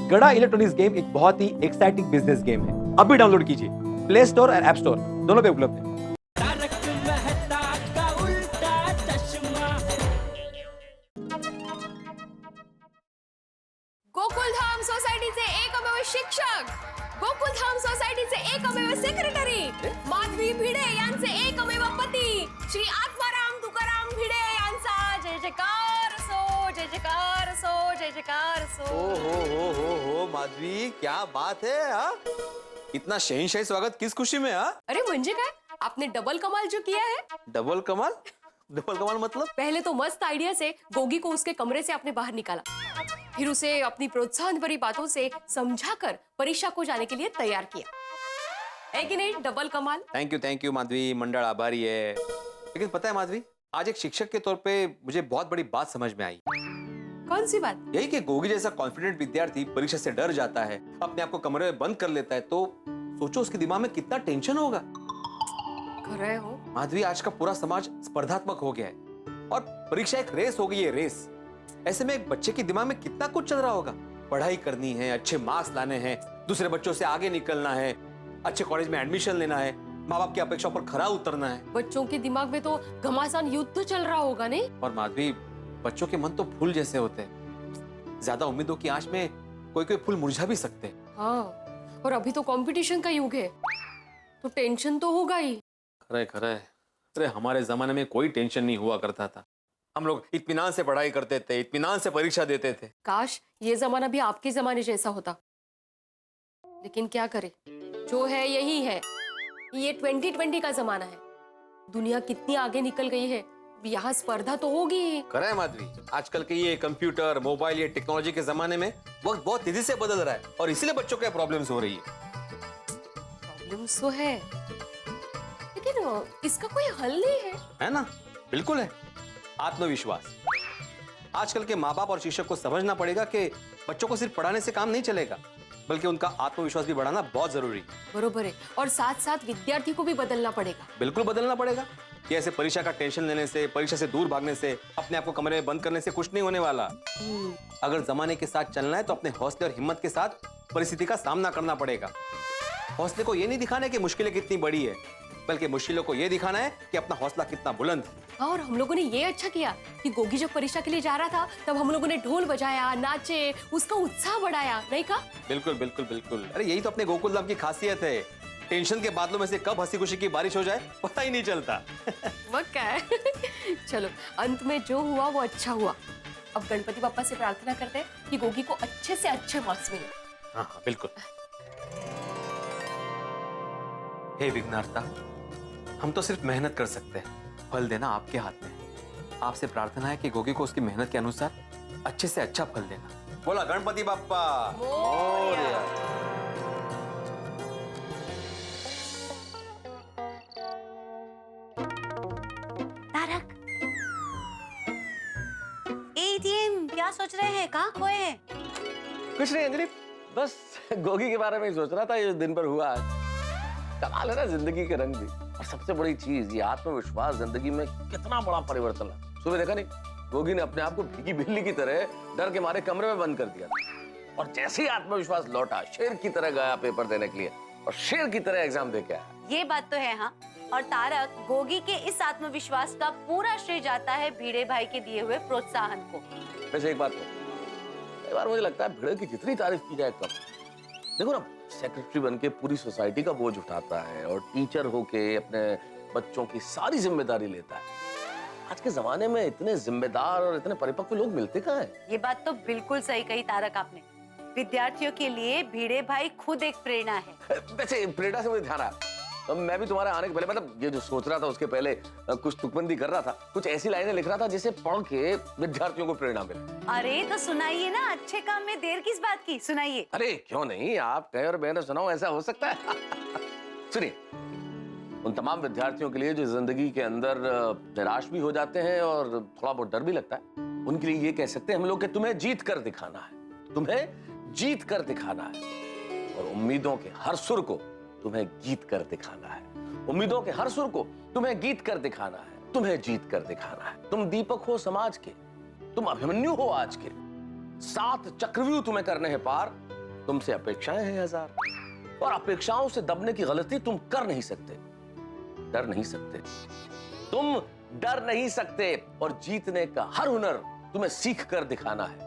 गड़ा electronics game एक बहुत ही एक्साइटिंग बिजनेस गेम है। अभी डाउनलोड कीजिए, प्ले स्टोर और ऐप स्टोर दोनों पे उपलब्ध है। गोकुलधाम सोसायटीचे एकमेव शिक्षक, गोकुलधाम सोसायटीचे एकमेव सेक्रेटरी माधवी भिडे यांचे एकमेव पती श्री आत्माराम तुकाराम भिडे यांचा जय जयकार असो, जय जयकार असो, जय जयकार असो। हो माधवी, क्या बात है हा? इतना शहनशाही स्वागत किस खुशी में हा? अरे म्हणजे काय, आपने डबल कमाल जो किया है। डबल कमाल? डबल कमाल मतलब? पहले तो मस्त आइडिया से गोगी को उसके कमरे से आपने बाहर निकाला, फिर उसे अपनी प्रोत्साहन भरी बातों से समझाकर परीक्षा को जाने के लिए तैयार किया, है कि नहीं? डबल कमाल। थैंक यू माधवी, मंडल आभारी है। लेकिन पता है माधवी, आज एक शिक्षक के तौर पे मुझे बहुत बड़ी बात समझ में आई। कौन सी बात? यही कि गोगी जैसा कॉन्फिडेंट विद्यार्थी परीक्षा से डर जाता है, अपने आप को कमरे में बंद कर लेता है, तो सोचो उसके दिमाग में कितना टेंशन होगा। खरं हो माधवी, आज का पूरा समाज स्पर्धात्मक हो गया है और परीक्षा एक रेस हो गई है, रेस। ऐसे में एक बच्चे के दिमाग में कितना कुछ चल रहा होगा। पढ़ाई करनी है, अच्छे मार्क्स लाने हैं, दूसरे बच्चों से आगे निकलना है, अच्छे कॉलेज में एडमिशन लेना है, माँ बाप की अपेक्षाओं पर खरा उतरना है। बच्चों के दिमाग में तो घमासान युद्ध चल रहा होगा, नहीं? और माधवी, बच्चों के मन तो फूल जैसे होते हैं, ज्यादा उम्मीदों की आंच में कोई कोई फूल मुरझा भी सकते हैं। हाँ, और अभी तो कंपटीशन का युग है, तो टेंशन तो होगा ही। खरे अरे हमारे जमाने में कोई टेंशन नहीं हुआ करता था। हम लोग इत्मीनान से पढ़ाई करते थे, इत्मीनान से परीक्षा देते थे। काश ये जमाना भी आपके जमाने जैसा होता, लेकिन क्या करे, जो है यही है। ये 2020 का जमाना है, दुनिया कितनी आगे निकल गई है, यहाँ स्पर्धा तो होगी ही। खरा है माधवी, आजकल के ये कंप्यूटर, मोबाइल, ये टेक्नोलॉजी के जमाने में वक्त बहुत तेजी से बदल रहा है और इसीलिए बच्चों को प्रॉब्लम्स हो रही है। प्रॉब्लम्स तो है, लेकिन इसका कोई हल नहीं है ना? बिल्कुल है, आत्मविश्वास। आजकल के माँ बाप और शिक्षक को समझना पड़ेगा कि बच्चों को सिर्फ पढ़ाने से काम नहीं चलेगा, बल्कि उनका आत्मविश्वास भी बढ़ाना बहुत जरूरी है। बरोबर है, और साथ साथ विद्यार्थी को भी बदलना पड़ेगा। बिल्कुल बदलना पड़ेगा कि ऐसे परीक्षा का टेंशन लेने से, परीक्षा से दूर भागने से, अपने आप को कमरे में बंद करने से कुछ नहीं होने वाला। अगर जमाने के साथ चलना है तो अपने हौसले और हिम्मत के साथ परिस्थिति का सामना करना पड़ेगा। हौसले को ये नहीं दिखाना है कि मुश्किलें कितनी बड़ी है, बल्कि मुश्किलों को ये दिखाना है कि अपना हौसला कितना बुलंद है। हाँ, और हम लोगों ने ये अच्छा किया कि गोगी जब परीक्षा के लिए जा रहा था, तब हम लोगों ने ढोल बजाया, नाचे, उसका उत्साह बढ़ाया, नहीं कहा? बिल्कुल बिल्कुल बिल्कुल। अरे यही तो अपने गोकुलधाम की खासियत है, टेंशन के बादलों में से कब हंसी खुशी की बारिश हो जाए पता ही नहीं चलता। वो क्या है? चलो, अंत में जो हुआ वो अच्छा हुआ। अब गणपति बाप्पा से प्रार्थना करते हैं कि गोगी को अच्छे से अच्छे मार्क्स मिले। हाँ, बिल्कुल। हे विघ्नहर्ता, हम तो सिर्फ मेहनत कर सकते हैं, फल देना आपके हाथ में है। आपसे प्रार्थना है कि गोगी को उसकी मेहनत के अनुसार अच्छे से अच्छा फल देना। बोला गणपति बाप्पा मोरया। तारक, एटीएम क्या सोच रहे हैं? कहाँ खोए हैं? कुछ नहीं अंजलि, बस गोगी के बारे में ही सोच रहा था। ये दिन भर हुआ है, कमाल है ना जिंदगी के रंग भी। और सबसे बड़ी चीज, ये आत्मविश्वास जिंदगी में कितना बड़ा परिवर्तन है। सुबह देखा नहीं, गोगी ने अपने आप को भीगी बिल्ली की तरह डर के मारे कमरे में बंद कर दिया, और जैसे ही आत्मविश्वास लौटा, शेर की तरह गया पेपर देने के लिए और शेर की तरह एग्जाम दे के आया। ये बात तो है। हाँ, और तारक, गोगी के इस आत्मविश्वास का पूरा श्रेय जाता है भिड़े भाई के दिए हुए प्रोत्साहन को। वैसे एक बात तो, कई बार मुझे लगता है भिड़े की जितनी तारीफ की जाए कम। देखो ना, सेक्रेटरी बनके पूरी सोसाइटी का बोझ उठाता है और टीचर होके अपने बच्चों की सारी जिम्मेदारी लेता है। आज के जमाने में इतने जिम्मेदार और इतने परिपक्व लोग मिलते कहाँ हैं? ये बात तो बिल्कुल सही कही तारक आपने। विद्यार्थियों के लिए भिड़े भाई खुद एक प्रेरणा है। वैसे प्रेरणा से मुझे ध्यान आया, तो मैं भी तुम्हारे आने के पहले, मतलब ये जो सोच रहा था उसके पहले कुछ तुकबंदी कर रहा था, कुछ ऐसी लाइनें लिख रहा था जिसे पढ़ के विद्यार्थियों को प्रेरणा मिले। अरे तो सुनाइए ना, अच्छे काम में देर किस बात की, सुनाइए। अरे क्यों नहीं, आप कहे और मैंने सुनाओ, ऐसा हो सकता है? सुनिए, उन तमाम विद्यार्थियों के लिए जो जिंदगी के अंदर निराश भी हो जाते हैं और थोड़ा बहुत डर भी लगता है, उनके लिए ये कह सकते हैं हम लोग कि तुम्हें जीत कर दिखाना है, तुम्हें जीत कर दिखाना है। और उम्मीदों के हर सुर को तुम्हें जीत कर दिखाना है। उम्मीदों के हर सुर को तुम्हें जीत कर दिखाना है, तुम्हें जीत कर दिखाना है। तुम दीपक हो समाज के, तुम अभिमन्यु हो आज के। 7 चक्रव्यूह तुम्हें करने हैं पार, तुमसे अपेक्षाएं हैं 1000 और अपेक्षाओं से दबने की गलती तुम कर नहीं सकते, डर नहीं सकते, तुम डर नहीं सकते। और जीतने का हर हुनर तुम्हें सीख कर दिखाना है,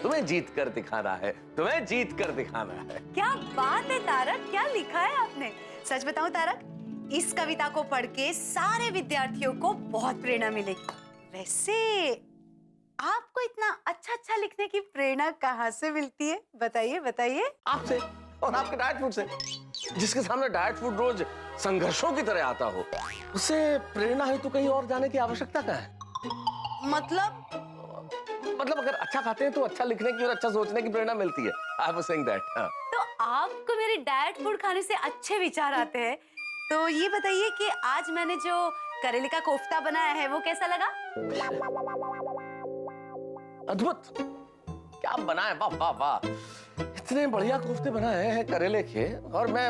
तुम्हें जीत कर दिखाना है, तुम्हें जीत कर दिखाना है। क्या बात है तारक, क्या लिखा है आपने। सच बताऊं तारक, इस कविता को पढ़ के सारे विद्यार्थियों को बहुत प्रेरणा मिलेगी। वैसे आपको इतना अच्छा लिखने की प्रेरणा कहाँ से मिलती है, बताइए बताइए। आपसे और आपके डाइट फूड से। जिसके सामने डाइट फूड रोज संघर्षों की तरह आता हो, उसे प्रेरणा है तो कहीं और जाने की आवश्यकता क्या है। मतलब अगर अच्छा खाते हैं तो अच्छा लिखने की और अच्छा सोचने की प्रेरणा मिलती है। I was saying that. तो आपको मेरे डाइट फूड खाने से अच्छे विचार आते हैं। तो ये बताइए कि आज मैंने जो करेले का कोफ्ता बनाया है वो कैसा लगा। अद्भुत, क्या बनाए, वाह वाह वाह। इतने बढ़िया कोफ्ते बनाए हैं करेले के, और मैं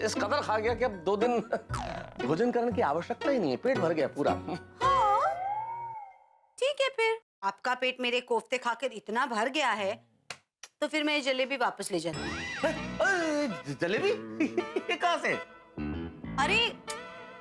इस कदर खा गया कि अब 2 दिन भोजन करने की आवश्यकता ही नहीं है, पेट भर गया पूरा। हाँ, ठीक है, फिर आपका पेट मेरे कोफ्ते खाकर इतना भर गया है तो फिर मैं जलेबी वापस ले जाती हूँ। जलेबी ये कहाँ से? अरे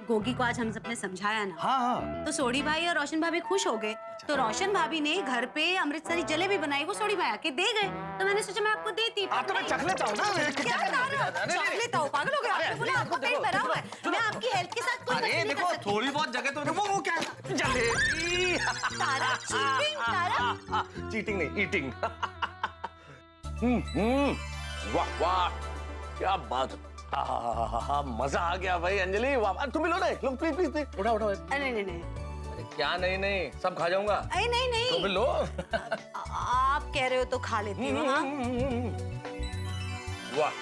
गोगी को आज हम सबने समझाया ना, हाँ तो सोडी भाई और रोशन भाभी खुश हो गए। तो रोशन भाभी ने घर पे अमृतसरी जलेबी बनाई, वो सोडी भाई आके दे गए। तो मैंने सोचा मैं आपको देती। तो मैं चख लेता हूँ ना। क्या बता रहे हो? चख लेता हूँ, पागल हो गया? आपने बोला आपका पेट भरा हुआ है। मैं आपकी हेल्थ के साथ कोई अरे नहीं देखो, कर सकती। थोड़ी बहुत जगह तो वो क्या है? जलेबी। तारा चीटिंग, तारा चीटिंग नहीं, ईटिंग। वाह वाह, क्या बात। मजा आ गया भाई। अंजलि वाह, तुम भी लो ना, लो प्लीज प्लीज, उठा उठा। नहीं, अरे क्या नहीं, सब खा जाऊंगा। नहीं, तो भी लो। आप कह रहे हो तो खा लेती हूँ। हाँ? वाह,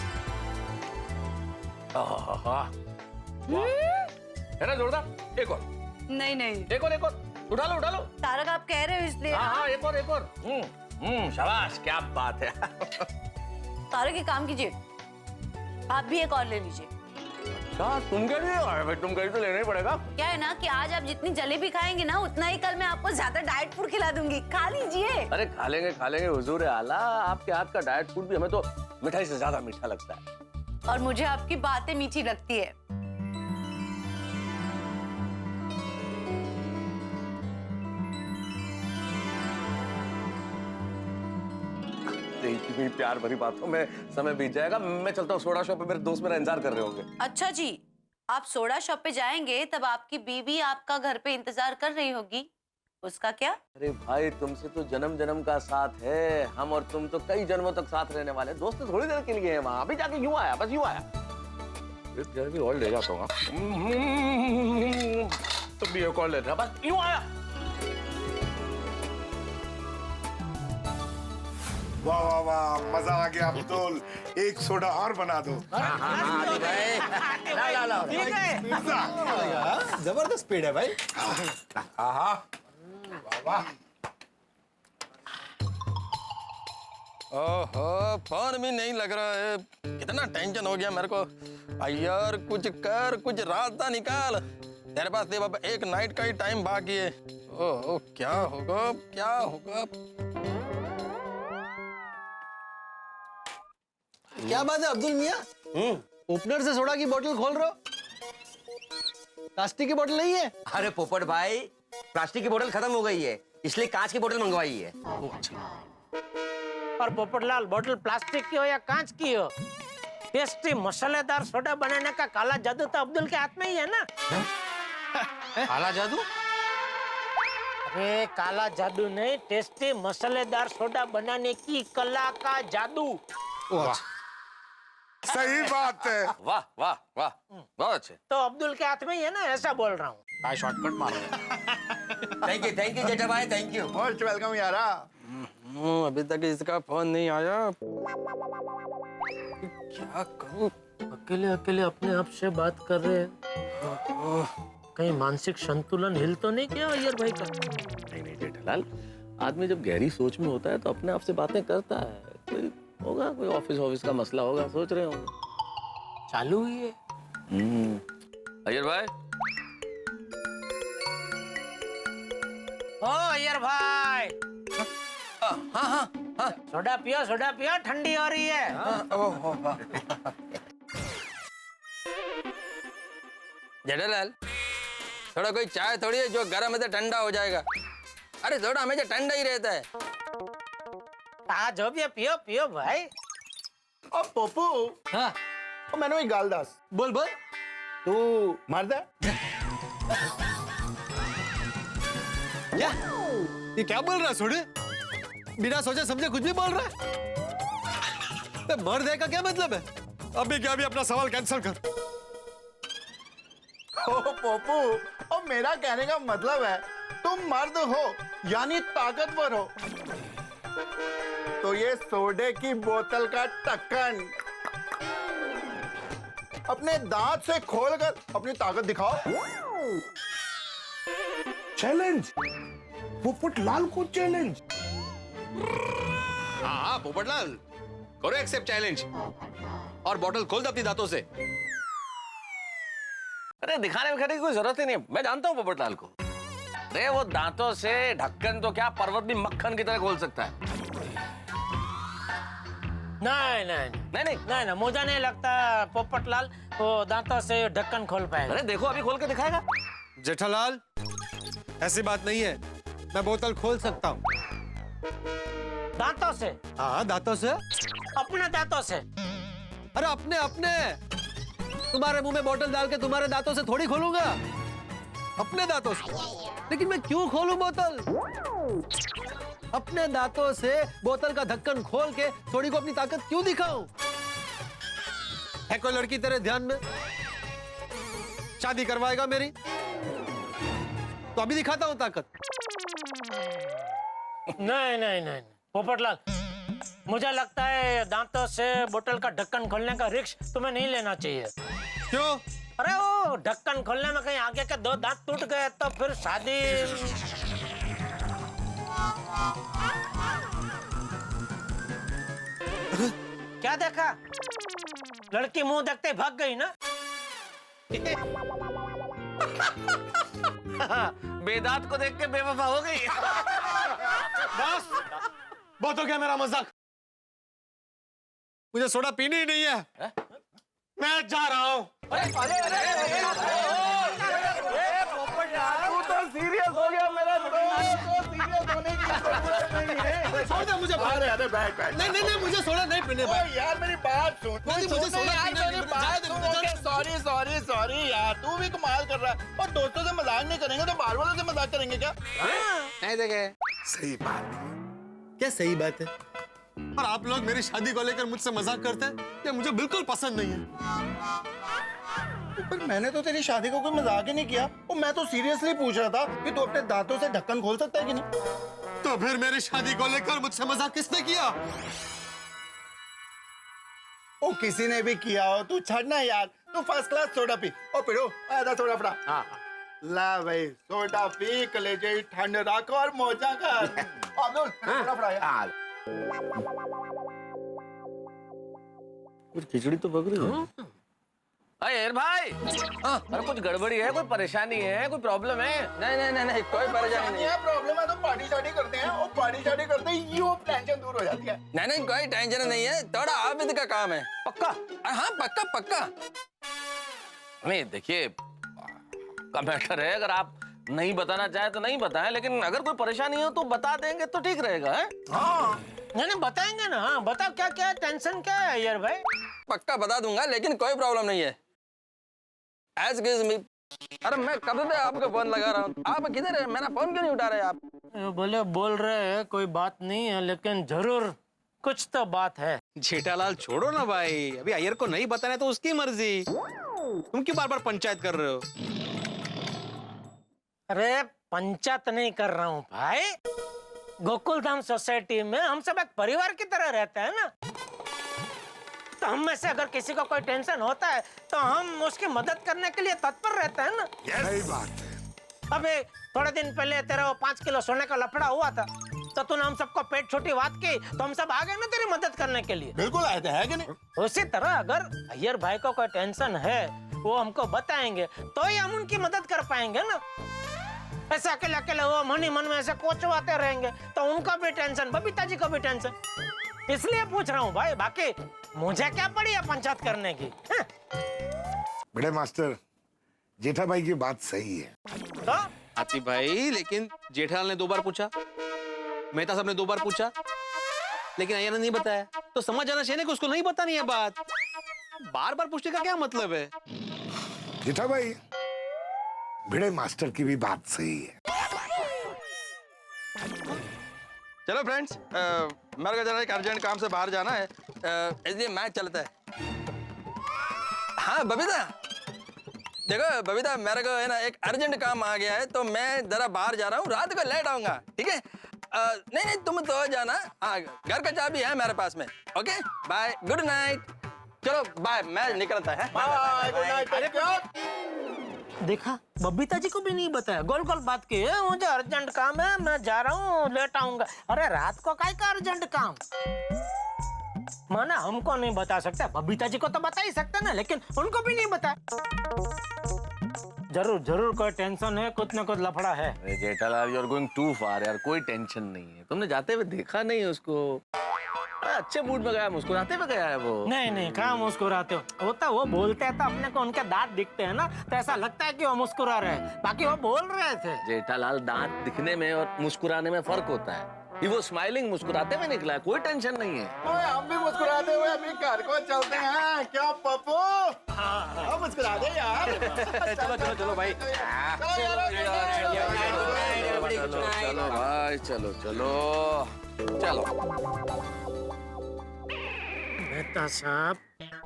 है ना जोरदार। एक और, नहीं, एक और, उठा लो। तारक आप कह रहे हो इसलिए। हाँ, एक और। शाबाश, क्या बात है। तारक एक काम कीजिए, आप भी एक और ले लीजिए। तुम कह रही हो? भाई तुम कह रही तो लेना ही पड़ेगा। क्या है ना कि आज आप जितनी जलेबी खाएंगे ना, उतना ही कल मैं आपको ज्यादा डाइट फूड खिला दूंगी। खा लीजिए। अरे खा लेंगे हुजूर आला, आपके हाथ का डाइट फूड भी हमें तो मिठाई से ज्यादा मीठा लगता है। और मुझे आपकी बातें मीठी लगती है। इतनी प्यार भरी बातों में समय बीत जाएगा। मैं चलता हूँ सोडा शॉप पे, मेरे दोस्त मेरा इंतजार कर रहे होंगे। अच्छा जी, आप सोडा शॉप पे जाएंगे तब आपकी बीवी आपका घर पे इंतजार कर रही होगी, उसका क्या? अरे भाई, तुमसे तो जन्म जन्म का साथ है। हम और तुम तो कई जन्मों तक साथ रहने वाले। दोस्त तो थोड़ी देर के लिए है वहां, अभी जाके यूं आया, बस यूं आया। भी और ले जाता हूँ। तुम भी एक और ले, बस यूं आया। वाह वाह वाह, मजा आ गया अब्दुल। एक सोडा और बना दो। जबरदस्त स्पीड है भाई। वाह वाह। ओहो, फोन भी नहीं लग रहा है। कितना टेंशन हो गया मेरे को। यार कुछ कर, कुछ रास्ता निकाल। तेरे पास सिर्फ अब एक नाइट का ही टाइम बाकी है। ओह, क्या होगा? क्या बात है अब्दुल मियाँ? ओपनर से सोडा की बोतल खोल रहे हो? प्लास्टिक की बोतल नहीं है? अरे पोपट भाई, प्लास्टिक की बोतल खत्म हो गई है, इसलिए कांच की बोतल मंगवाई है। और पोपटलाल, बोतल प्लास्टिक की हो या कांच की हो, टेस्टी मसालेदार सोडा बनाने का काला जादू तो अब्दुल के हाथ में ही है ना। काला जादू? अरे काला जादू नहीं, टेस्टी मसालेदार सोडा बनाने की कला का जादू। सही बात है। वाह वाह वाह, बहुत अच्छे। तो अब्दुल के हाथ में ही है ना, ऐसा बोल रहा हूँ। शॉर्टकट मारो। थैंक यू जेठा भाई, थैंक यू। मोस्ट वेलकम यारा। अभी तक इसका फोन नहीं आया। क्या करूं? अकेले अकेले अपने आप से बात कर रहे हैं। कहीं मानसिक संतुलन हिल तो नहीं गया अय्यर भाई का? नहीं जेठालाल, आदमी जब गहरी सोच में होता है तो अपने आप से बातें करता है। कोई होगा, कोई ऑफिस का मसला होगा, सोच रहे होंगे। चालू ही है। अय्यर भाई। ओ अय्यर भाई। हाँ, हाँ सोडा पियो ठंडी हो रही है। जेठालाल, थोड़ा कोई चाय थोड़ी है जो गर्म है तो ठंडा हो जाएगा। अरे सोडा हमेशा ठंडा ही रहता है। जो भी है पियो भाई। ओ पप्पू, हाँ ओ मैंने एक गाल दास बोल बोल। तू मरदा क्या ये क्या बोल रहा है सोडे? बिना सोचे समझे कुछ भी बोल रहा है। मर्द है का क्या मतलब है? अभी क्या, अभी अपना सवाल कैंसिल कर। ओ पप्पू, ओ मेरा कहने का मतलब है तुम मर्द हो यानी ताकतवर हो, तो ये सोडे की बोतल का ढक्कन अपने दांत से खोलकर अपनी ताकत दिखाओ। चैलेंज, पोपट लाल को चैलेंज। हाँ पोपटलाल, करो एक्सेप्ट चैलेंज और बॉटल खोल दो अपनी दांतों से। अरे दिखाने में की कोई जरूरत ही नहीं, मैं जानता हूँ पोपटलाल को। अरे वो दांतों से ढक्कन तो क्या पर्वत भी मक्खन की तरह खोल सकता है। नहीं, मुझे नहीं लगता पोपटलाल वो दांतों से ढक्कन खोल पाएगा। अरे देखो अभी खोल के दिखाएगा। जेठालाल, ऐसी बात नहीं है, मैं बोतल खोल सकता हूँ। दांतों से? हाँ दांतों से। अपने दांतों से? अरे अपने अपने, तुम्हारे मुंह में बोतल डाल के तुम्हारे दांतों से थोड़ी खोलूंगा, अपने दांतों से। लेकिन मैं क्यों खोलूं बोतल? अपने दांतों से बोतल का ढक्कन खोल के थोड़ी को अपनी ताकत क्यों दिखाऊं? है कोई लड़की तेरे ध्यान में? शादी करवाएगा मेरी? तो अभी दिखाता हूं ताकत। नहीं पोपटलाल, मुझे लगता है दांतों से बोतल का ढक्कन खोलने का रिस्क तुम्हें नहीं लेना चाहिए। क्यों? अरे वो ढक्कन खोलने में कहीं आगे के 2 दांत टूट गए तो फिर शादी। क्या देखा? लड़की मुंह देखते ही भाग गई ना? बेदांत को देख के बेवफा हो गई। बस बहुत हो गया मेरा मजाक, मुझे सोडा पीनी ही नहीं है। मैं जा रहा हूँ। तू तो सीरियस हो गया मेरा दोस्त, तो सीरियस होने की जरूरत नहीं है। छोड़ दे मुझे। अरे बैठ। नहीं मुझे सोडा नहीं पीने। यार मेरी बात सुन। नहीं, मुझे सोडा पीना है, मुझे जाने दे। सॉरी यार, तू भी कमाल कर रहा है। और दोस्तों से मजाक नहीं करेंगे तो बार वालों से मजाक करेंगे क्या? नहीं देखे। सही बात। क्या सही बात है? और आप लोग मेरी शादी को लेकर मुझसे मजाक करते हैं, ये मुझे बिल्कुल पसंद नहीं है। पर मैंने तो तेरी शादी को कोई मजाक ही नहीं किया, और मैं तो सीरियसली पूछ रहा था कि तू अपने दांतों से ढक्कन खोल सकता है कि नहीं। तो फिर मेरी शादी को लेकर मुझसे मजाक किसने किया? ओ किसी ने भी किया हो, तू छड़ना यार। तू फर्स्ट क्लास सोडा पी। ओ पिरो आधा सोडा फड़ा। ला भाई सोडा पी, कलेजे ठंड रख और मौजा कर। अब्दुल सोडा फड़ा यार। कुछ खिचड़ी तो पक रही है। अरे भाई, अरे कुछ गड़बड़ी है, कोई परेशानी है, कोई प्रॉब्लम है? नहीं कोई परेशानी नहीं है। प्रॉब्लम है तो पार्टी शादी करते हैं, और पार्टी शादी करते ही यूं टेंशन दूर हो जाती है। नहीं कोई टेंशन नहीं है, थोड़ा आबिद का काम है। पक्का? हाँ पक्का। नहीं देखिए, का मैटर है, अगर आप नहीं बताना चाहे तो नहीं बताएं, लेकिन अगर कोई परेशानी हो तो बता देंगे तो ठीक रहेगा। है हाँ नहीं बताएंगे ना। हाँ बताओ क्या टेंशन क्या है यार भाई? पक्का बता दूंगा, लेकिन कोई प्रॉब्लम नहीं है। Excuse me। अरे मैं कब से आपको फोन लगा रहा हूँ, आप किधर है? मेरा फोन क्यों नहीं उठा रहे आप? बोले बोल रहे हैं कोई बात नहीं है, लेकिन जरूर कुछ तो बात है। जेठालाल छोड़ो ना भाई, अभी अय्यर को नहीं बताना तो उसकी मर्जी। तुम क्यों बार बार पंचायत कर रहे हो? अरे पंचायत नहीं कर रहा हूँ भाई, गोकुल धाम सोसाइटी में हम सब एक परिवार की तरह रहते हैं ना। तो हम में से अगर किसी को कोई टेंशन होता है तो हम उसकी मदद करने के लिए तत्पर रहते हैं ना। सही बात है। अबे थोड़े दिन पहले तेरा वो 5 किलो सोने का लफड़ा हुआ था, तो तूने हम सबको पेट छोटी बात की तो हम सब आ गए ना तेरी मदद करने के लिए। बिल्कुल आए थे, है कि नहीं? उसी तरह अगर अय्यर भाई को कोई टेंशन है वो हमको बताएंगे तो ही हम उनकी मदद कर पाएंगे ना। ऐसे अकेले अकेले वो मन ही मन में ऐसे कोचवाते रहेंगे तो उनको भी टेंशन, बबीता जी को भी टेंशन। इसलिए पूछ रहा हूँ भाई, बाकी मुझे क्या पड़ी है पंचायत करने की? बड़े मास्टर, जेठा भाई की बात सही है। तो आतिफ भाई, लेकिन जेठालाल ने 2 बार पूछा, मेहता साहब ने 2 बार पूछा, लेकिन अय्यर ने नहीं बताया, तो समझ जाना चाहिए ना कि उसको नहीं बतानी है बात। बार बार पूछने का क्या मतलब है? जेठा भाई, बड़े मास्टर की भी बात सही है। चलो फ्रेंड्स, मेरे को जरा एक अर्जेंट काम से बाहर जाना है, इसलिए मैच चलता है। हाँ बबीता, देखो बबीता, मेरे को है ना एक अर्जेंट काम आ गया है, तो मैं जरा बाहर जा रहा हूँ, रात को लेट आऊंगा, ठीक है? नहीं नहीं, तुम तो जाना। हाँ, घर का चाबी है मेरे पास में। Okay bye, good night. चलो बाय, मैं निकलता है। Bye, good night, take care. देखा, बबीता जी को भी नहीं बताया, गोल गोल बात की है, मुझे अर्जेंट काम है, मैं जा रहा हूँ, लेट आऊंगा। अरे रात को काय का अर्जेंट काम? माना हमको नहीं बता सकता, बबीता जी को तो बता ही सकता ना, लेकिन उनको भी नहीं बता। जरूर जरूर कोई टेंशन है, कुछ न कुछ लफड़ा है। अरे Jethalal, you are going to far यार, कोई टेंशन नहीं है। तुमने जाते हुए देखा नहीं उसको? अच्छे मूड में गया, मुस्कुराते हुए गया है वो। नहीं नहीं, कहाँ मुस्कुराते हो? होता वो बोलते हैं तो अपने को उनके दांत दिखते हैं ना, तो ऐसा लगता है कि वो मुस्कुरा रहे हैं, बाकी वो बोल रहे थे। जेठालाल, दांत दिखने में और मुस्कुराने में फर्क होता है। ये वो स्माइलिंग, मुस्कुराते हुए निकला है, कोई टेंशन नहीं है। ओए, हम भी मुस्कुराते हुए अभी घर को चलते हैं, क्या पप्पू? हाँ, मुस्कुरा दे यार। चलो चलो चलो भाई, चलो भाई, चलो चलो चलो। मेहता साहब,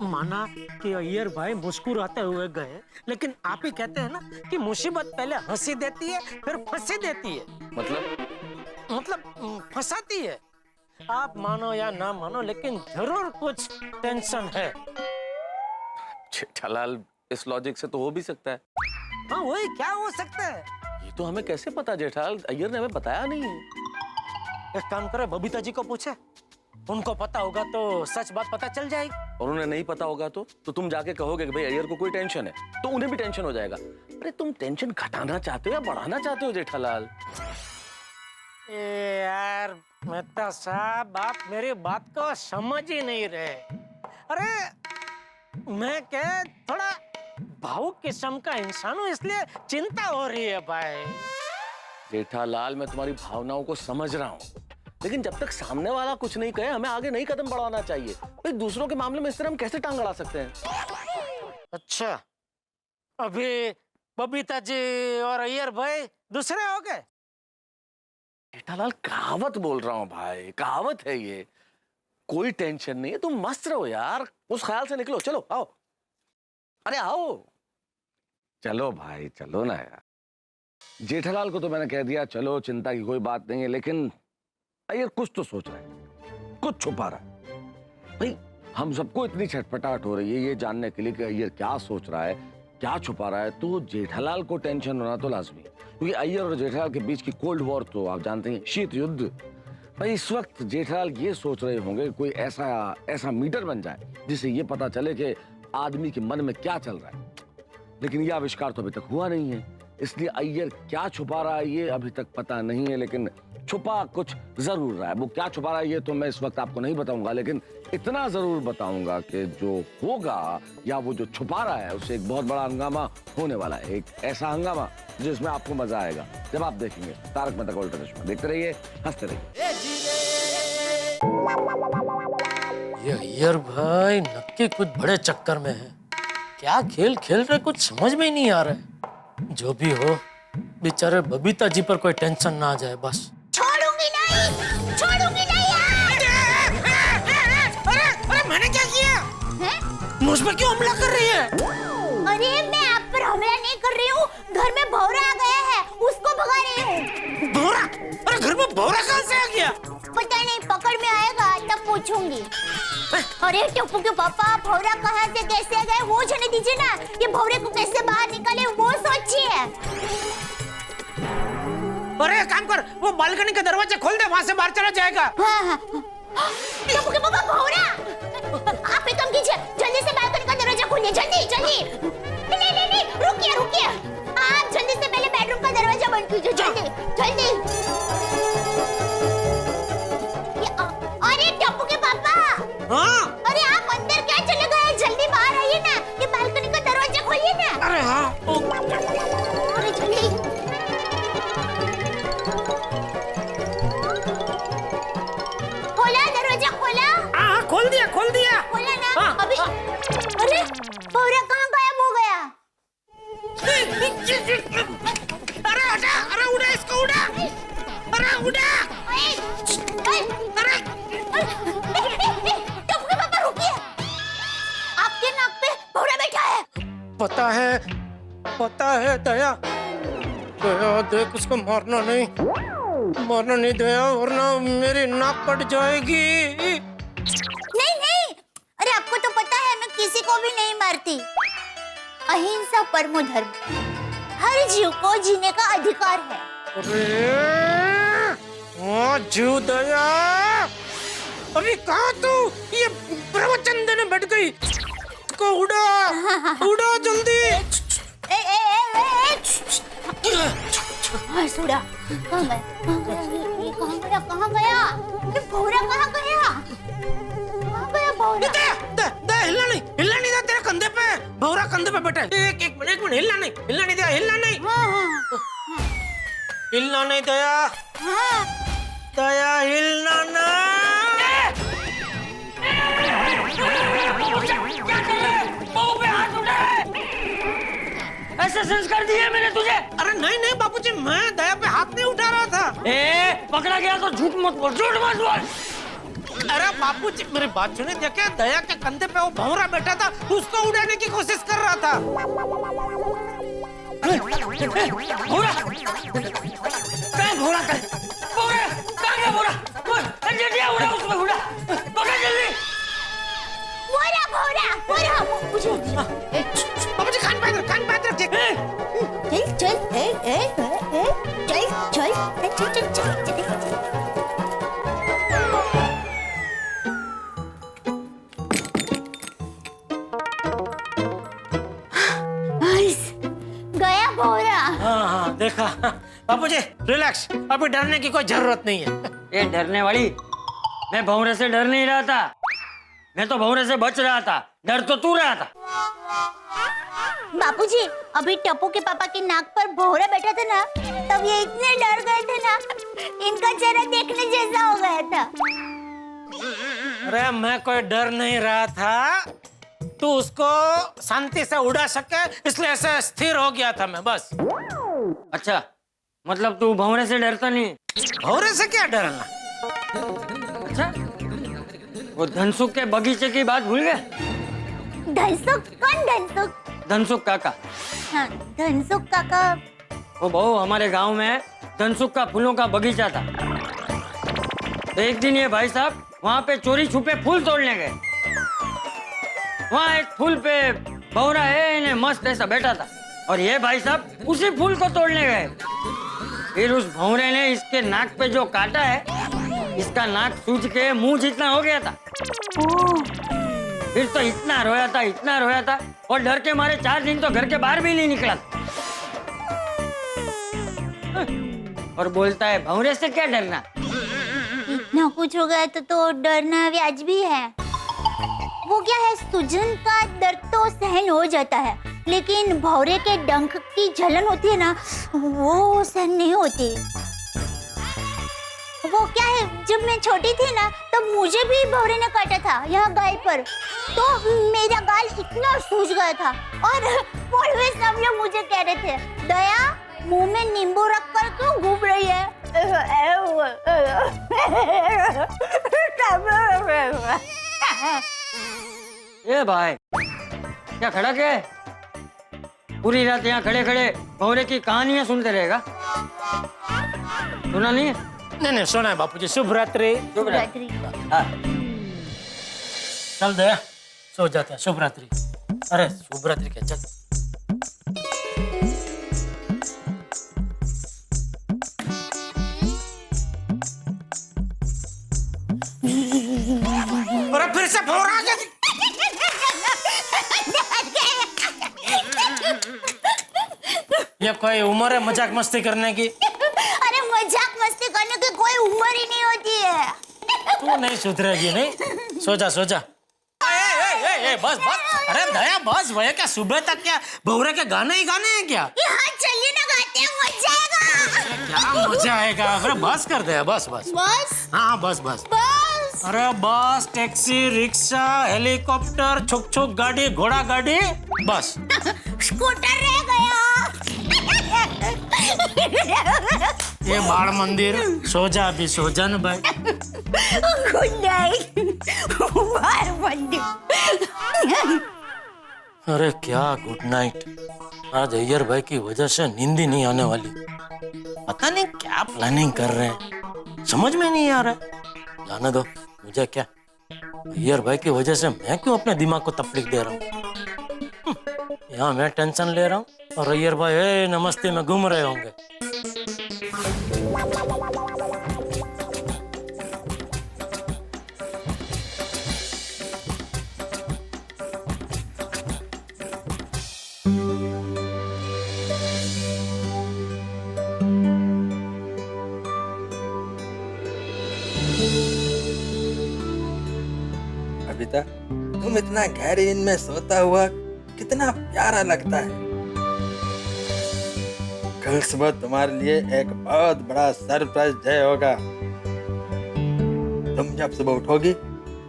माना कि अय्यर भाई मुस्कुराते हुए गए, लेकिन आप ही कहते हैं ना कि मुसीबत पहले हंसी देती है, फिर फंसी देती है। मतलब फंसाती है। आप मानो या ना मानो, लेकिन जरूर कुछ टेंशन है। जेठालाल, इस लॉजिक से तो हो भी सकता है। हाँ, वही क्या हो सकता है? ये तो हमें कैसे पता जेठालाल, अय्यर ने हमें बताया नहीं है। एक काम करे, बबीता जी को पूछे, उनको पता होगा तो सच बात पता चल जाएगी। और उन्हें नहीं पता होगा तो तुम जाके कहोगे कि भाई अय्यर को कोई टेंशन है, तो उन्हें भी टेंशन हो जाएगा। अरे तुम टेंशन घटाना चाहते हो या बढ़ाना चाहते हो जेठालाल? यार मेहता साहब, आप मेरी बात को समझ ही नहीं रहे। अरे मैं क्या थोड़ा भावुक किस्म का इंसान हूँ, इसलिए चिंता हो रही है भाई। जेठालाल, मैं तुम्हारी भावनाओं को समझ रहा हूँ, लेकिन जब तक सामने वाला कुछ नहीं कहे, हमें आगे नहीं कदम बढ़ाना चाहिए। भाई दूसरों के मामले में इस तरह हम कैसे टांग अड़ा सकते हैं? अच्छा, अभी बबीता जी और अय्यर भाई दूसरे हो गए? जेठालाल, कहावत बोल रहा हूँ भाई, कहावत है ये। कोई टेंशन नहीं है, तुम मस्त रहो यार, उस ख्याल से निकलो। चलो आओ, अरे आओ, चलो भाई, चलो ना यार। जेठालाल को तो मैंने कह दिया चलो, चिंता की कोई बात नहीं है, लेकिन अय्यर कुछ तो सोच रहा है, कुछ छुपा रहा है। भाई हम सबको इतनी छटपटाहट हो रही है ये जानने के लिए कि अय्यर क्या सोच रहा है, क्या छुपा रहा है, तो जेठालाल को टेंशन होना तो लाजमी है, क्योंकि अय्यर और जेठालाल के बीच की कोल्ड वॉर तो आप जानते हैं, शीत युद्ध। भाई इस वक्त जेठालाल ये सोच रहे होंगे कोई ऐसा मीटर बन जाए जिससे ये पता चले कि आदमी के मन में क्या चल रहा है, लेकिन ये आविष्कार तो अभी तक हुआ नहीं है। इसलिए अय्यर क्या छुपा रहा है ये अभी तक पता नहीं है, लेकिन छुपा कुछ जरूर रहा है। वो क्या छुपा रहा है ये तो मैं इस वक्त आपको नहीं बताऊंगा, लेकिन इतना जरूर बताऊंगा कि जो होगा या वो जो छुपा रहा है उससे एक बहुत बड़ा हंगामा होने वाला है। एक ऐसा हंगामा जिसमें आपको मजा आएगा जब आप देखेंगे तारक मेहता का उल्टा चश्मा। देखते रहिए, हंसते रहिए। ये अय्यर भाई नक्की कुछ बड़े चक्कर में है। क्या खेल खेल रहे कुछ समझ में ही नहीं आ रहा है। जो भी हो, बेचारे बबीता जी पर कोई टेंशन ना आ जाए बस। छोड़ूंगी नहीं यार। अरे मैंने क्या किया? मुझ पर क्यों हमला कर रही है? अरे मैं आप पर हमला नहीं कर रही हूँ, घर में भौरा आ गया है, उसको भगा रही हूँ। भौरा? अरे घर में भौरा कहाँ से आ गया? पता नहीं, पकड़ में आएगा तब पूछूंगी। अरे टप्पू के पापा, भौरा कहाँ से कैसे आ गए वो जाने दीजिए ना, ये भौरे को कैसे बाहर निकाले वो सोचिए। अरे काम कर, वो बालकनी का दरवाजा खोल दे, वहाँ से बाहर चला जाएगा। टप्पू के पापा, भौरा! आप एक काम कीजिए, जल्दी से बालकनी का दरवाजा खोलिए, जल्दी। नहीं, रुकिए। आप जल्दी से पहले बेडरूम का दरवाजा बंद कीजिए, पता है दया देख उसको मारना नहीं दया, वरना मेरी नाक कट जाएगी। नहीं, अरे आपको तो पता है मैं किसी को भी नहीं मारती। अहिंसा परमो धर्म, हर जीव को जीने का अधिकार है। अरे ओ जीव दया, अभी कहाँ तू ये प्रवचन देने बैठ गई? को उड़ा जल्दी। सुड़ा कहाँ गया? कहाँ गया? ये भौरा कहाँ गया? दे हिलना नहीं दे, तेरे कंधे पे भौरा कंधे पे बैठा है। एक मिनट हिलना नहीं दे, हिलना नहीं दया, दया हिलना नहीं। ऐसे संस्कार दिए मैंने तुझे? अरे नहीं बापूजी, मैं दया पे हाथ नहीं उठा रहा था। पकड़ा गया तो झूठ मत बोल। अरे बापूजी मेरी बात सुनिए, देखिए दया के कंधे पे वो भौरा बैठा था, उसको उड़ाने की कोशिश कर रहा था। भौरा उसमें उड़ा, पकड़ जल्दी। बापूजी कान पे रख। चल। गया भौरा। हाँ देखा बापूजी, रिलैक्स, अभी डरने की कोई जरूरत नहीं है। ये डरने वाली, मैं भौरे से डर नहीं रहा था, मैं तो भौरे से बच रहा था। डर तो तू रहा था। बापूजी, अभी टप्पू के पापा की नाक पर भौरा बैठा था ना, तब ये इतने डर गए थे ना, इनका चेहरा देखने जैसा हो गया था। अरे मैं कोई डर नहीं रहा था, तू उसको शांति से उड़ा सके इसलिए ऐसे स्थिर हो गया था मैं, बस। अच्छा, मतलब तू भौरे से डरता नहीं? भौरे से क्या डरना? अच्छा, वो धनसुख के बगीचे की बात भूल गए? धनसुख? कौन धनसुख? धनसुख काका। हाँ, धनसुख काका। वो बहू, हमारे गांव में धनसुख का फूलों का बगीचा था। तो एक दिन ये भाई साहब वहाँ पे चोरी छुपे फूल तोड़ने गए। वहाँ एक फूल पे भौरा है इन्हें मस्त ऐसा बैठा था, और ये भाई साहब उसी फूल को तोड़ने गए। फिर उस भौरे ने इसके नाक पे जो काटा है, इसका नाक सूज के मुंह जितना हो गया था। फिर तो इतना रोया था और डर के मारे 4 दिन तो घर के बाहर भी नहीं निकला। और बोलता है भौरे से क्या डरना? इतना कुछ हो गया तो डरना वाजिबी है। वो क्या है, सूजन का दर्द तो सहन हो जाता है, लेकिन भौरे के डंक की जलन होती है ना, वो सहन नहीं होती। वो क्या है, जब मैं छोटी थी ना, तब मुझे भी भौरे ने काटा था यहाँ गाल पर, तो मेरा गाल इतना सूज गया था। और सब लोग मुझे कह रहे थे, दया मुंह में नींबू रख कर क्यों घूम रही है? ए भाई, क्या खड़ा क्या है? पूरी रात यहाँ खड़े खड़े भौरे की कहानियां सुनते रहेगा? सुना नहीं है? नहीं सुना है बापूजी। शुभ रात्रि। शुभ रात्रि। हाँ। चल दया, सो जाते हैं। शुभ रात्रि। अरे शुभ रात्रि क्या, चल। और फिर से भौरा आ गया। ये कोई उम्र है मजाक मस्ती करने की? अरे मजाक मस्ती करने की कोई उम्र ही नहीं होती है। तू नहीं सुधरेगी नहीं। सो जा। बस। अरे दया बस, वह क्या सुबह तक क्या भौरे के गाने ही गाने हैं क्या? यहाँ चलिए ना, गाते हैं, मजा आएगा। क्या मजा आएगा? अरे बस कर दे, बस। हाँ बस। अरे बस, टैक्सी, रिक्शा, हेलीकॉप्टर, छुक गाड़ी, घोड़ा गाड़ी, बस। स्कूटर रह गया। ये बाड़ मंदिर। सो जा अभी, सो जा ना भाई। गुड नाइट बाड़ मंदिर। अरे क्या गुड नाइट। आज अय्यर भाई की वजह से नींद ही नहीं आने वाली। पता नहीं क्या प्लानिंग कर रहे हैं, समझ में नहीं आ रहा है। जाने दो, मुझे क्या। अय्यर भाई की वजह से मैं क्यों अपने दिमाग को तकलीफ दे रहा हूँ। यहाँ मैं टेंशन ले रहा हूँ और अय्यर भाई नमस्ते में घूम रहे होंगे। बबीता, तुम इतना गहरी नींद में सोता हुआ कितना प्यारा लगता है। कल सुबह तुम्हारे लिए एक बहुत बड़ा सरप्राइज डे होगा। तुम जब सुबह उठोगी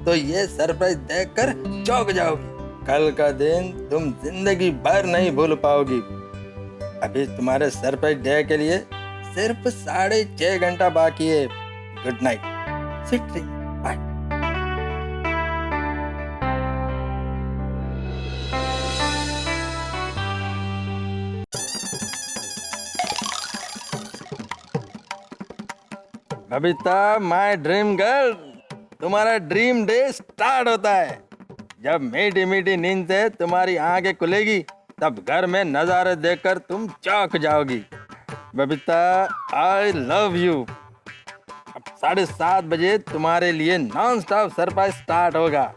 तो ये सरप्राइज देखकर चौंक जाओगी। कल का दिन तुम जिंदगी भर नहीं भूल पाओगी। अभी तुम्हारे सरप्राइज डे के लिए सिर्फ 6.5 घंटा बाकी है। Good night, sweet dream, bye. Babita, my dream girl, तुम्हारा ड्रीम डे स्टार्ट होता है। जब मीठी मीठी नींद से तुम्हारी आंखें खुलेगी तब घर में नजारे देखकर तुम चौंक जाओगी। Babita, I love you. अब 7:30 बजे तुम्हारे लिए नॉन स्टॉप सरप्राइज स्टार्ट होगा।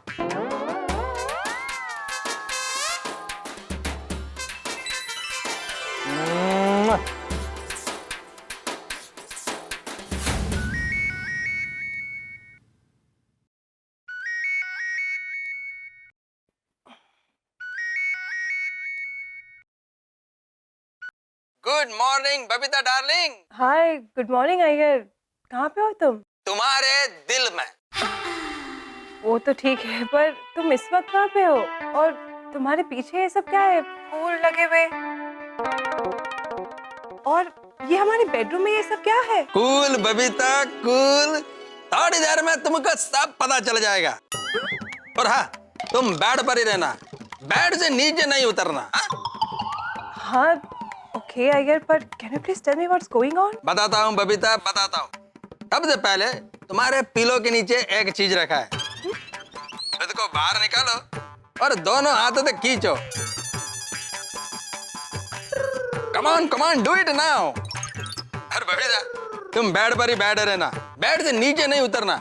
Good morning Babita darling. Hi, good morning Iyer. कहाँ पे हो तुम? तुम्हारे दिल में। वो तो ठीक है, पर तुम इस वक्त कहाँ पे हो? और तुम्हारे पीछे ये सब क्या है? फूल लगे हुए, और ये हमारे बेडरूम में ये सब क्या है? Cool Babita, cool. थोड़ी देर में तुमको सब पता चल जाएगा। और हाँ, तुम बेड पर ही रहना, बेड से नीचे नहीं उतरना। हाँ, ओके अय्यर, पर can you please tell me what's going on? बताता हूँ बबीता, बताता हूँ। सबसे पहले तुम्हारे पिलो के नीचे एक चीज रखा है। इसको बाहर निकालो और दोनों हाथों से खींचो। कमान कमान, डू इट नाउ। अरे बबीता, तुम बेड पर ही बैठे रहना, बेड से नीचे नहीं उतरना।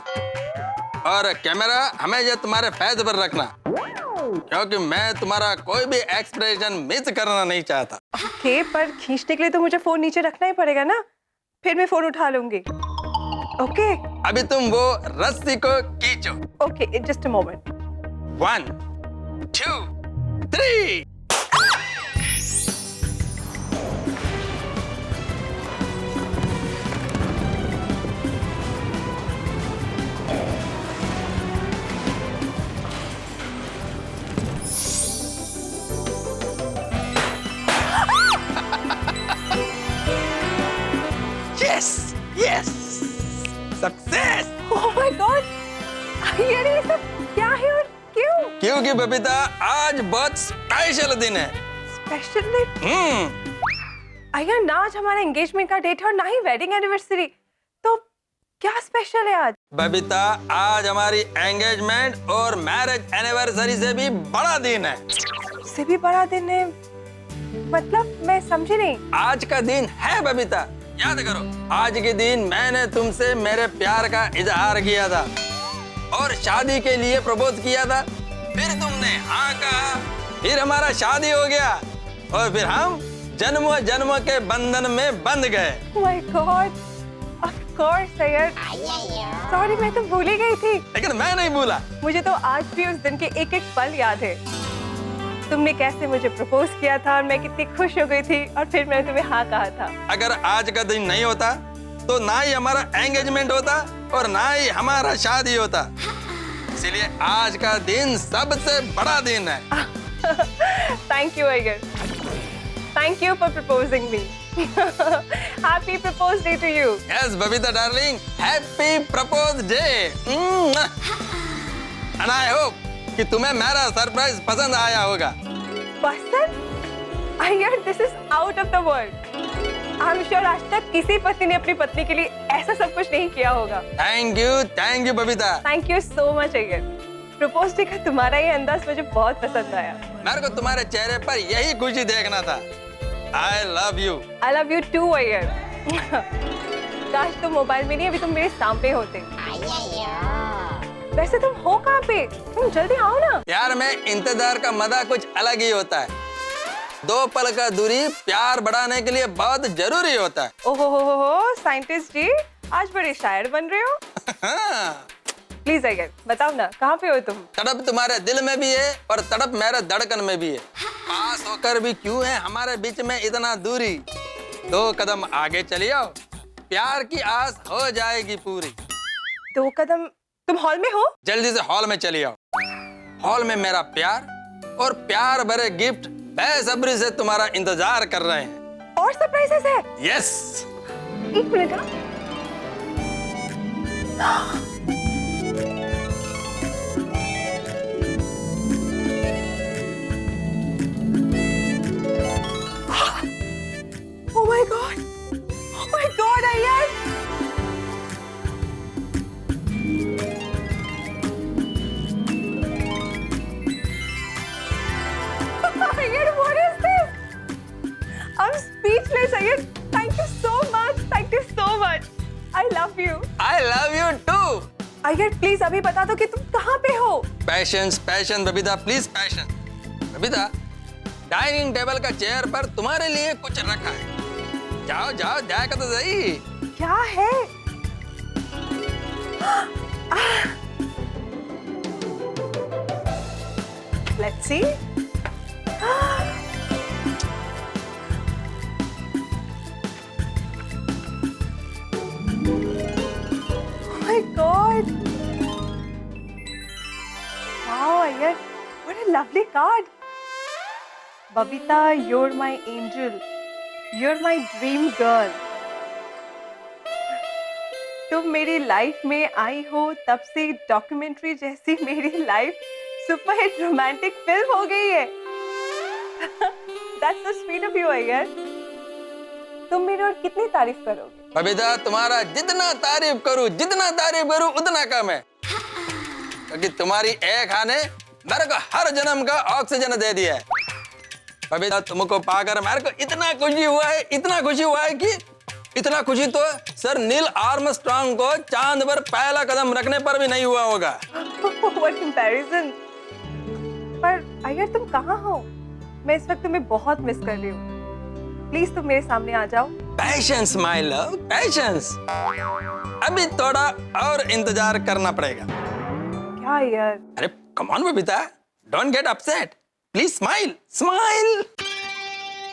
और कैमरा हमेशा तुम्हारे फेस पर रखना, क्योंकि मैं तुम्हारा कोई भी एक्सप्रेशन मिस करना नहीं चाहता। ओके, पर खींचने के लिए तो मुझे फोन नीचे रखना ही पड़ेगा ना, फिर मैं फोन उठा लूंगी। ओके, अभी तुम वो रस्सी को खींचो। Okay, just a moment. 1 2 3। Yes, yes, success. Oh my God, Iyer ये सब क्या है और क्यों? क्योंकि बबीता, आज बहुत स्पेशल दिन है। Special day? अय्यर, ना आज हमारा एंगेजमेंट का डेट है और ना ही वेडिंग एनिवर्सरी, तो क्या स्पेशल है आज? बबीता, आज हमारी एंगेजमेंट और मैरिज एनिवर्सरी से भी बड़ा दिन है। उससे भी बड़ा दिन है मतलब? मैं समझी नहीं। आज का दिन है बबीता, याद करो। आज के दिन मैंने तुमसे मेरे प्यार का इजहार किया था और शादी के लिए प्रपोज किया था। फिर तुमने हाँ कहा, फिर हमारा शादी हो गया और फिर हम जन्मों जन्मों के बंधन में बंध गए। Oh my God, of course Iyer. Sorry, मैं तो भूल ही गई थी। लेकिन मैं नहीं भूला। मुझे तो आज भी उस दिन के एक एक पल याद है। तुमने कैसे मुझे प्रपोज किया था और मैं कितनी खुश हो गई थी, और फिर मैंने तुम्हें हाँ कहा था। अगर आज का दिन नहीं होता तो ना ही हमारा एंगेजमेंट होता और ना ही हमारा शादी होता। इसीलिए आज का दिन सबसे बड़ा दिन है। Thank you Iyer, thank you for proposing me. Happy propose day to you. Yes Babita darling, happy propose day. And I hope कि तुम्हें मेरा सरप्राइज पसंद आया होगा। पसंद? यार this is out of the world. I am sure आज तक किसी पति ने अपनी पत्नी के लिए ऐसा सब कुछ नहीं किया होगा। Thank you Babita. Thank you so much Iyer. Propose day का तुम्हारा ये अंदाज मुझे बहुत पसंद आया। मेरे को तुम्हारे चेहरे पर यही खुशी देखना था। I love you too Iyer. काश तुम मोबाइल में नहीं, अभी तुम मेरे सामने होते। वैसे तुम हो कहाँ पे? तुम जल्दी आओ ना। यार मैं इंतजार का मजा कुछ अलग ही होता है। 2 पल का दूरी प्यार बढ़ाने के लिए बहुत जरूरी होता है। ओहो साइंटिस्ट जी, आज बड़े शायर बन रहे हो। प्लीज अय्यर बताओ ना, कहाँ पे हो तुम? तड़प तुम्हारे दिल में भी है और तड़प मेरे धड़कन में भी है। पास होकर भी क्यों है हमारे बीच में इतना दूरी? 2 कदम आगे चली आओ, प्यार की आस हो जाएगी पूरी। 2 कदम? तुम हॉल में हो? जल्दी से हॉल में चली आओ। हॉल में मेरा प्यार और प्यार भरे गिफ्ट बेसब्री से तुम्हारा इंतजार कर रहे हैं। और सरप्राइजेस है? Yes. 1 minute. Oh my God, Iyer. Ayyar, what is this? I'm speechless, Ayyar. Thank you so much. Thank you so much. I love you. I love you too. Iyer please अभी बता दो कि तुम कहाँ पे हो? Passion Babita, please passion. Babita, dining table का chair पर तुम्हारे लिए कुछ रखा है। जाओ देखो तो सही। क्या है? Let's see. Oh my God. Wow, Ayyar, what a lovely card. Babita, you're my angel. You're my dream girl. तुम मेरी लाइफ में आई हो तब से डॉक्यूमेंट्री जैसी मेरी लाइफ सुपरहिट रोमांटिक फिल्म हो गई है। That's so sweet of you, Iyer. तुम मेरी और कितनी तारीफ करोगे? बबीता, तुम्हारा जितना तारीफ करूं उतना कम है, क्योंकि तुम्हारी एक हाँ ने मेरे को हर जन्म का ऑक्सीजन दे दिया है। बबीता, तुमको पाकर मेरे को इतना खुशी हुआ है कि इतना खुशी तो सर नील आर्मस्ट्रांग को चांद पर पहला कदम रखने पर भी नहीं हुआ होगा। What comparison? पर अय्यर तुम कहाँ हो? मैं इस वक्त तुम्हें बहुत मिस कर रही हूँ। प्लीज तुम मेरे सामने आ जाओ। Patience my love, patience. अभी थोड़ा और इंतजार करना पड़ेगा। क्या अय्यर? अरे come on Babita, don't get upset, please smile.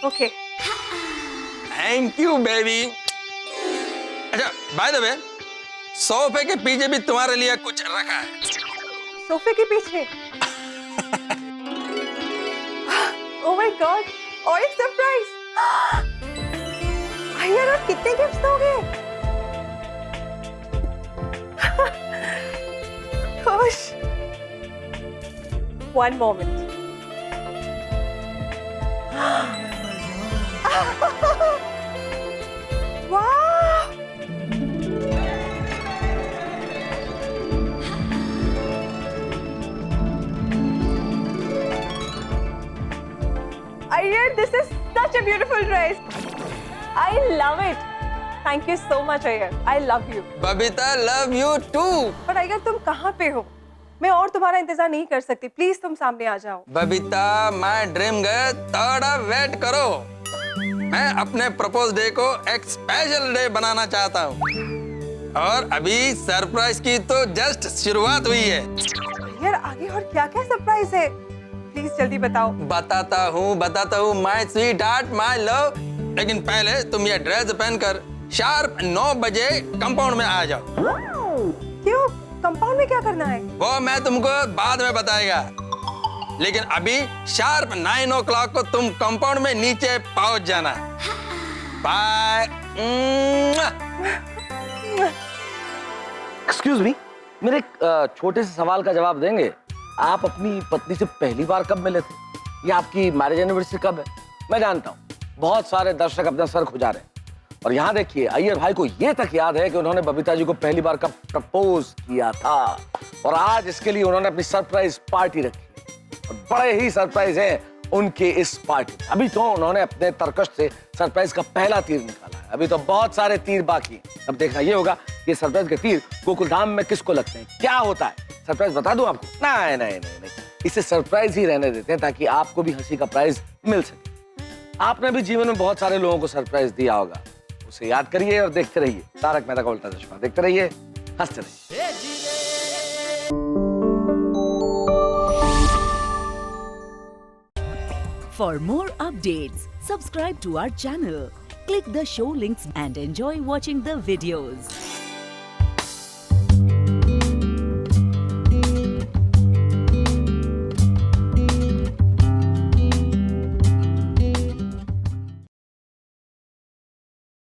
Okay. Thank you baby. अच्छा बाय द वे, सोफे के पीछे भी तुम्हारे लिए कुछ रखा है। सोफे के पीछे? ओह माय गॉड, और एक सरप्राइज। अय्यर, और कितने गिफ्ट्स दोगे? खुश। One moment. Wow! Ayyar, this is such a beautiful dress. I love it. Thank you so much, Ayyar. I love you. Babita, love you too. पर अय्यर तुम कहाँ पे हो? मैं और तुम्हारा इंतजार नहीं कर सकती। प्लीज तुम सामने आ जाओ। बबीता, माय ड्रीम गर्ल, थोड़ा वेट करो। मैं अपने प्रपोज डे को एक स्पेशल डे बनाना चाहता हूँ, और अभी सरप्राइज की तो जस्ट शुरुआत हुई है। यार आगे और क्या क्या सरप्राइज है? प्लीज जल्दी बताओ। बताता हूँ my sweet heart, my love. लेकिन पहले तुम ये ड्रेस पहनकर शार्प 9 बजे कंपाउंड में आ जाओ। क्यों? कंपाउंड में क्या करना है? वो मैं तुमको बाद में बताएगा, लेकिन अभी शार्प 9 o'clock को तुम कंपाउंड में नीचे पहुंच जाना। बाय। एक्सक्यूज मी, मेरे एक छोटे से सवाल का जवाब देंगे? आप अपनी पत्नी से पहली बार कब मिले थे? ये आपकी मैरिज एनिवर्सरी कब है? मैं जानता हूँ बहुत सारे दर्शक अपना सर खुजा रहे हैं। और यहाँ देखिए, अय्यर भाई को ये तक याद है कि उन्होंने बबीता जी को पहली बार कब प्रपोज किया था, और आज इसके लिए उन्होंने अपनी सरप्राइज पार्टी रखी है। और बड़े ही सरप्राइज हैं उनके इस पार्टी में। अभी तो उन्होंने अपने तरकश से सरप्राइज का पहला तीर निकाला है, अभी तो बहुत सारे तीर बाकी हैं। अब देखना ये होगा कि सरप्राइज के तीर गोकुलधाम में किसको लगते हैं, क्या होता है। सरप्राइज बता दूं आपको? नहीं नहीं नहीं नहीं, इसे सरप्राइज ही रहने देते हैं ताकि आपको भी हंसी का प्राइज मिल सके। आपने भी जीवन में बहुत सारे लोगों को सरप्राइज दिया होगा, उसे याद करिए और देखते रहिए तारक मेहता का उल्टा चश्मा। देखते रहिए, हंसते रहिए। For more updates, subscribe to our channel, click the show links and enjoy watching the videos.